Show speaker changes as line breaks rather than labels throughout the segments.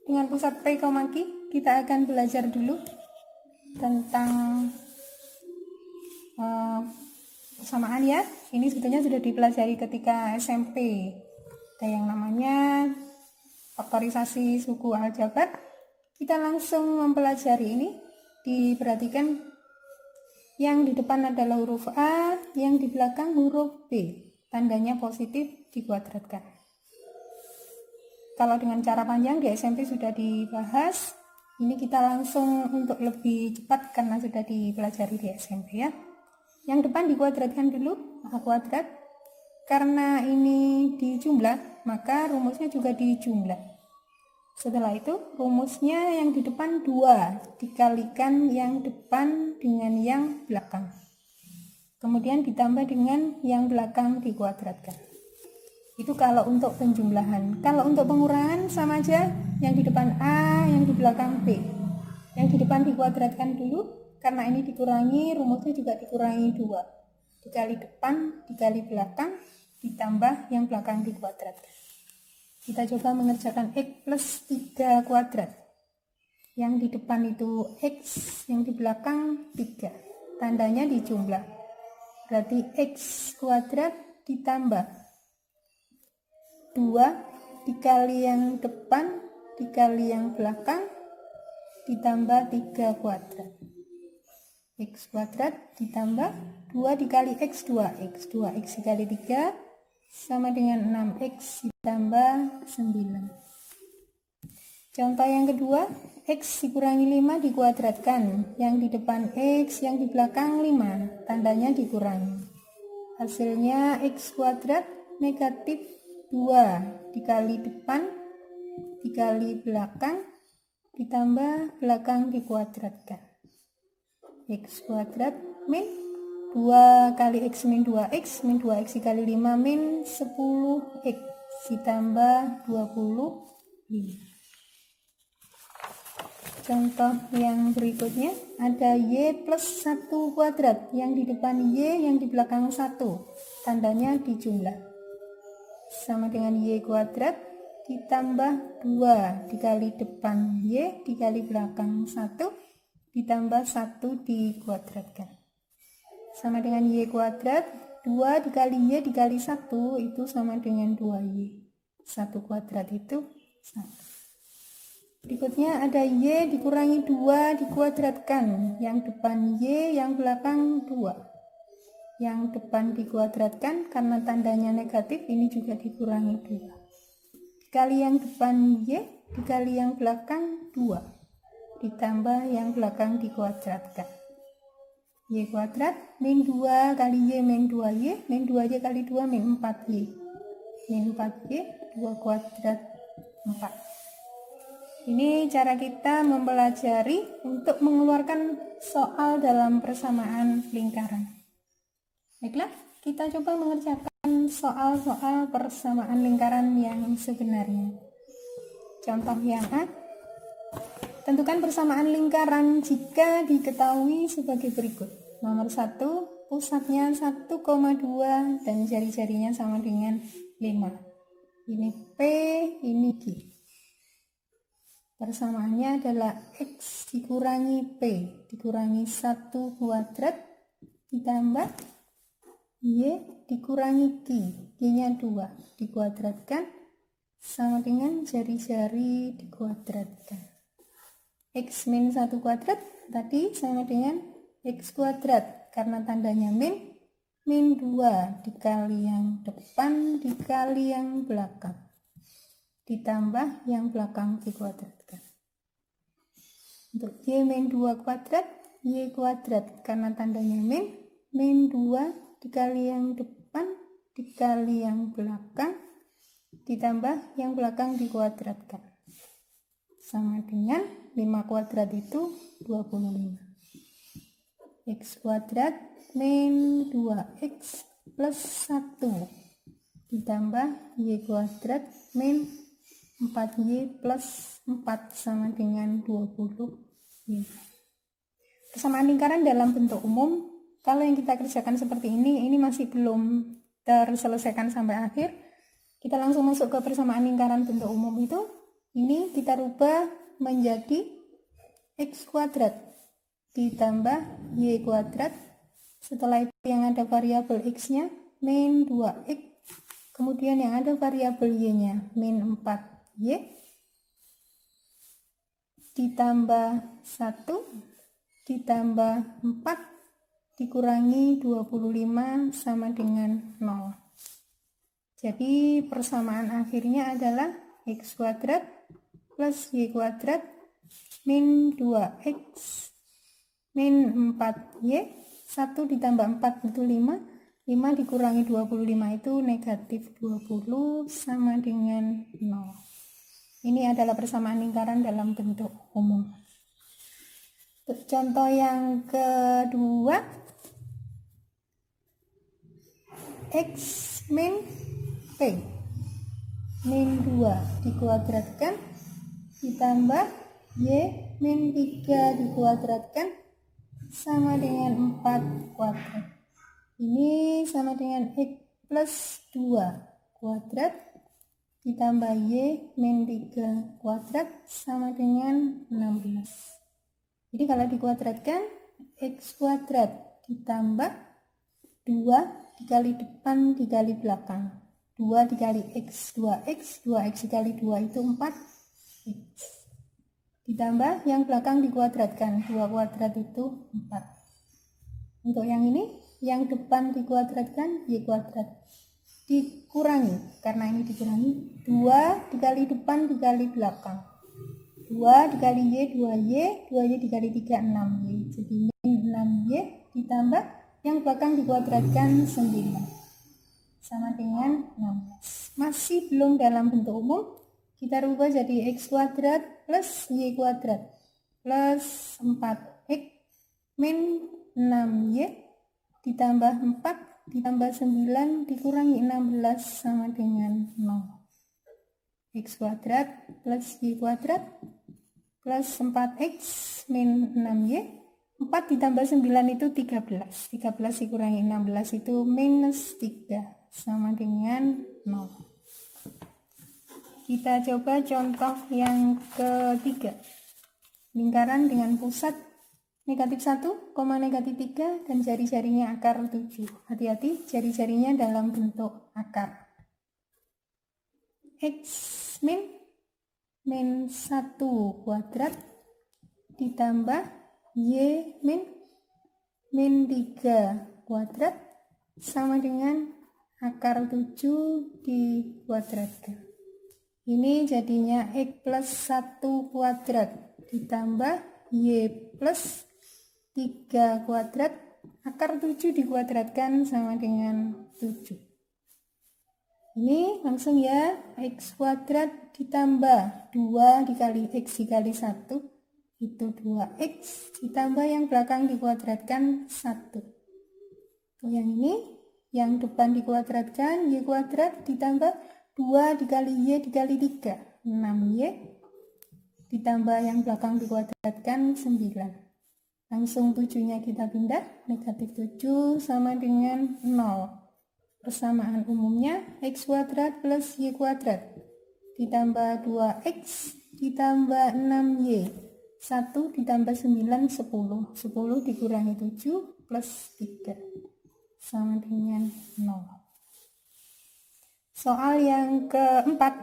Dengan pusat P, Q, kita akan belajar dulu tentang persamaan ya. Ini sebetulnya sudah dipelajari ketika SMP. Ada yang namanya faktorisasi suku aljabar. Kita langsung mempelajari ini. Diperhatikan yang di depan adalah huruf A, yang di belakang huruf B. Tandanya positif dikuadratkan. Kalau dengan cara panjang di SMP sudah dibahas. Ini kita langsung untuk lebih cepat karena sudah dipelajari di SMP ya. Yang depan dikuadratkan dulu, A kuadrat. Karena ini dijumlah, maka rumusnya juga dijumlah. Setelah itu rumusnya yang di depan 2 dikalikan yang depan dengan yang belakang. Kemudian ditambah dengan yang belakang dikuadratkan. Itu kalau untuk penjumlahan. Kalau untuk pengurangan sama aja, yang di depan A, yang di belakang B. Yang di depan dikuadratkan dulu, karena ini dikurangi, rumusnya juga dikurangi 2. Dikali depan, dikali belakang, ditambah yang belakang dikuadratkan. Kita coba mengerjakan X plus 3 kuadrat. Yang di depan itu X, yang di belakang 3. Tandanya dijumlah. Berarti X kuadrat ditambah 2 dikali yang depan dikali yang belakang ditambah 3 kuadrat. X kuadrat ditambah 2 dikali X 2X. 2X dikali 3 sama dengan 6X ditambah 9. Contoh yang kedua, X dikurangi 5 dikuadratkan. Yang di depan X, yang di belakang 5. Tandanya dikurangi. Hasilnya X kuadrat negatif 2 dikali depan dikali belakang ditambah belakang dikuadratkan. X kuadrat min 2 kali X min 2X min 2X dikali 5 min 10X ditambah 25. Contoh yang berikutnya ada Y plus 1 kuadrat. Yang di depan Y, yang di belakang 1. Tandanya dijumlah. Sama dengan Y kuadrat ditambah 2 dikali depan Y dikali belakang 1 ditambah 1 dikuadratkan. Sama dengan Y kuadrat, 2 dikali Y dikali 1 itu sama dengan 2Y. 1 kuadrat itu 1. Berikutnya ada Y dikurangi 2 dikuadratkan. Yang depan Y, yang belakang 2. Yang depan dikuadratkan karena tandanya negatif, ini juga dikurangi 2. Dikali yang depan Y, dikali yang belakang 2. Ditambah yang belakang dikuadratkan. Y kuadrat min 2 kali Y min 2Y, min 2Y kali 2 min 4Y. Min 4Y, 2 kuadrat 4. Ini cara kita mempelajari untuk mengeluarkan soal dalam persamaan lingkaran. Baiklah, kita coba mengerjakan soal-soal persamaan lingkaran yang sebenarnya. Contoh yang A. Tentukan persamaan lingkaran jika diketahui sebagai berikut. Nomor 1, pusatnya 1,2 dan jari-jarinya sama dengan 5. Ini P, ini Q. Persamaannya adalah X dikurangi P dikurangi 1 kuadrat ditambah Y dikurangi Q, Y-nya 2 dikuadratkan sama dengan jari-jari dikuadratkan. X min 1 kuadrat tadi sama dengan X kuadrat karena tandanya min, min 2 dikali yang depan dikali yang belakang ditambah yang belakang dikuadratkan. Untuk Y min 2 kuadrat, Y kuadrat karena tandanya min, min 2 dikali yang depan dikali yang belakang ditambah yang belakang dikuadratkan sama dengan 5 kuadrat itu 25. X kuadrat min 2X plus 1 ditambah Y kuadrat min 4Y plus 4 sama dengan 25. Persamaan lingkaran dalam bentuk umum. Kalau yang kita kerjakan seperti ini masih belum terselesaikan sampai akhir. Kita langsung masuk ke persamaan lingkaran bentuk umum itu. Ini kita rubah menjadi x kuadrat ditambah y kuadrat. Setelah itu yang ada variabel x-nya min 2x, kemudian yang ada variabel y-nya min 4y, ditambah 1 ditambah 4 dikurangi 25 sama dengan 0. Jadi persamaan akhirnya adalah x kuadrat plus y kuadrat min 2x min 4y. 1 ditambah 4 itu 5, 5 dikurangi 25 itu negatif 20 sama dengan 0. Ini adalah persamaan lingkaran dalam bentuk umum. Contoh yang kedua, x min p min 2 dikuadratkan ditambah y min 3 dikuadratkan sama dengan 4 kuadrat. Ini sama dengan x plus 2 kuadrat ditambah y min 3 kuadrat sama dengan 16. Jadi kalau dikuadratkan, x kuadrat ditambah 2 dikali depan dikali belakang. 2 dikali x, 2x, 2x dikali 2 itu 4x. Ditambah yang belakang dikuadratkan, 2 kuadrat itu 4. Untuk yang ini, yang depan dikuadratkan, y kuadrat. Dikurangi, karena ini dikurangi, 2 dikali depan dikali belakang. 2 dikali y, 2y, 2y dikali 3, 6y. Jadi min 6y ditambah yang belakang dikuadratkan 9. Sama dengan 16. Masih belum dalam bentuk umum. Kita rubah jadi x kuadrat plus y kuadrat plus 4x min 6y ditambah 4 ditambah 9 dikurangi 16 sama dengan 0. X kuadrat plus y kuadrat plus 4x min 6y. 4 ditambah 9 itu 13. 13 dikurangi 16 itu minus 3 sama dengan 0. Kita coba contoh yang ketiga. Lingkaran dengan pusat negatif 1, negatif 3 dan jari-jarinya akar 7. Hati-hati, jari-jarinya dalam bentuk akar. X min 1 kuadrat ditambah y min 3 kuadrat sama dengan akar 7 dikuadratkan. Ini jadinya x plus 1 kuadrat ditambah y plus 3 kuadrat, akar 7 dikuadratkan sama dengan 7. Ini langsung ya, x kuadrat ditambah 2 dikali x dikali 1 itu 2x ditambah yang belakang dikuadratkan 1. Untuk yang ini, yang depan dikuadratkan y kuadrat ditambah 2 dikali y dikali 3, 6y ditambah yang belakang dikuadratkan 9. Langsung 7-nya kita pindah, negatif 7 sama dengan 0. Persamaan umumnya x kuadrat plus y kuadrat ditambah 2x ditambah 6y. 1 ditambah 9, 10. 10 dikurangi 7 plus 3 sama dengan 0. Soal yang keempat,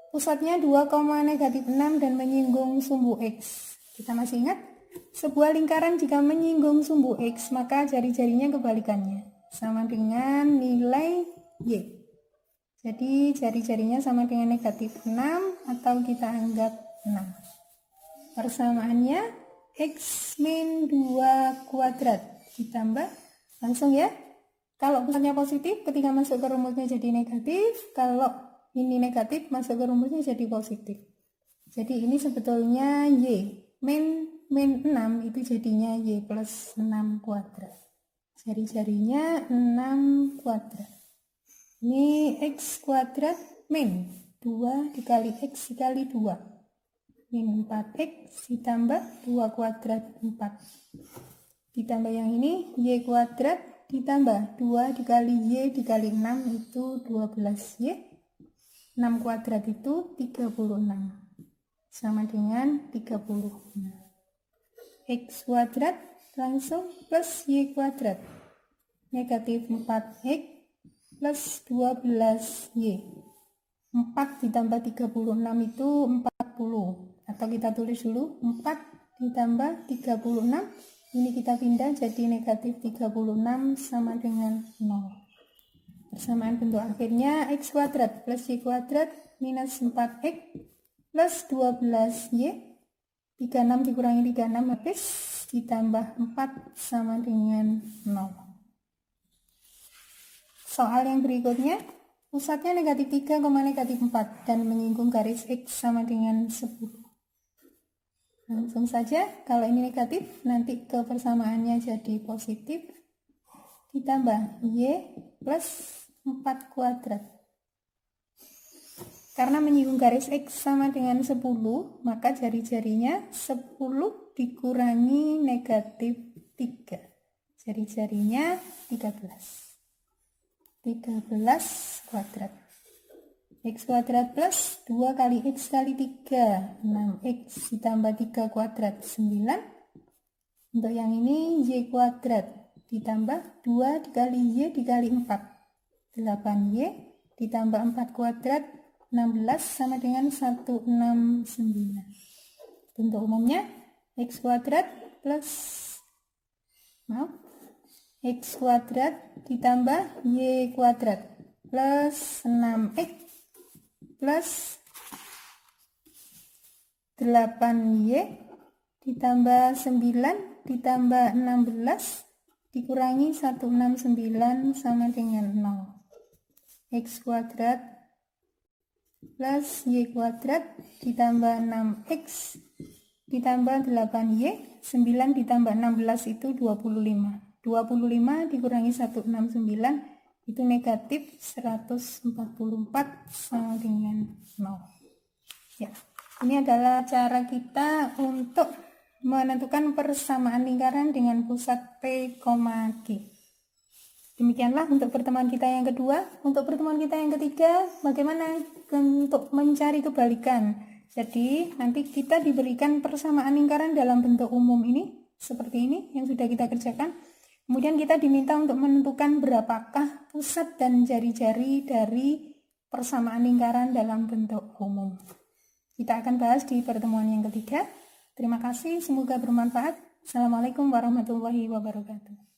pusatnya 2, negatif 6 dan menyinggung sumbu x. Kita masih ingat? Sebuah lingkaran jika menyinggung sumbu x, maka jari-jarinya kebalikannya. Sama dengan nilai y. Jadi jari-jarinya sama dengan negatif 6 atau kita anggap 6. Persamaannya x min 2 kuadrat ditambah, langsung ya. Kalau pusatnya positif, ketika masuk ke rumusnya jadi negatif. Kalau ini negatif, masuk ke rumusnya jadi positif. Jadi ini sebetulnya y. Min 6 itu jadinya y plus 6 kuadrat. Jari-jarinya 6 kuadrat. Ini x kuadrat min 2 dikali x dikali 2. Min 4x ditambah 2 kuadrat 4. Ditambah yang ini y kuadrat ditambah 2 dikali y dikali 6 itu 12y. 6 kuadrat itu 36. sama dengan 30. Nah, X kuadrat langsung plus Y kuadrat. Negatif 4X plus 12Y. 4 ditambah 36 itu 40. Atau kita tulis dulu 4 ditambah 36. Ini kita pindah jadi negatif 36 sama dengan 0. Persamaan bentuk akhirnya X kuadrat plus Y kuadrat minus 4X plus 12Y. 36 dikurangi 36 habis, ditambah 4 sama dengan 0. Soal yang berikutnya, pusatnya negatif 3, negatif 4 dan menyinggung garis X sama dengan 10. Langsung saja, kalau ini negatif, nanti kepersamaannya jadi positif, ditambah Y plus 4 kuadrat. Karena menyinggung garis X sama dengan 10, maka jari-jarinya 10 dikurangi negatif 3. Jari-jarinya 13. 13 kuadrat. X kuadrat plus 2 kali X kali 3, 6X ditambah 3 kuadrat, 9. Untuk yang ini Y kuadrat ditambah 2 dikali Y dikali 4, 8Y ditambah 4 kuadrat, 16 sama dengan 169. Bentuk umumnya X kuadrat plus X kuadrat ditambah Y kuadrat plus 6X plus 8Y ditambah 9 ditambah 16 dikurangi 169 sama dengan 0. X kuadrat plus Y kuadrat ditambah 6X ditambah 8Y, 9 ditambah 16 itu 25. 25 dikurangi 169 itu negatif 144 sama dengan 0. Ya, ini adalah cara kita untuk menentukan persamaan lingkaran dengan pusat P, G. Demikianlah untuk pertemuan kita yang kedua. Untuk pertemuan kita yang ketiga, bagaimana untuk mencari kebalikan. Jadi nanti kita diberikan persamaan lingkaran dalam bentuk umum ini, seperti ini yang sudah kita kerjakan. Kemudian kita diminta untuk menentukan berapakah pusat dan jari-jari dari persamaan lingkaran dalam bentuk umum. Kita akan bahas di pertemuan yang ketiga. Terima kasih, semoga bermanfaat. Assalamualaikum warahmatullahi wabarakatuh.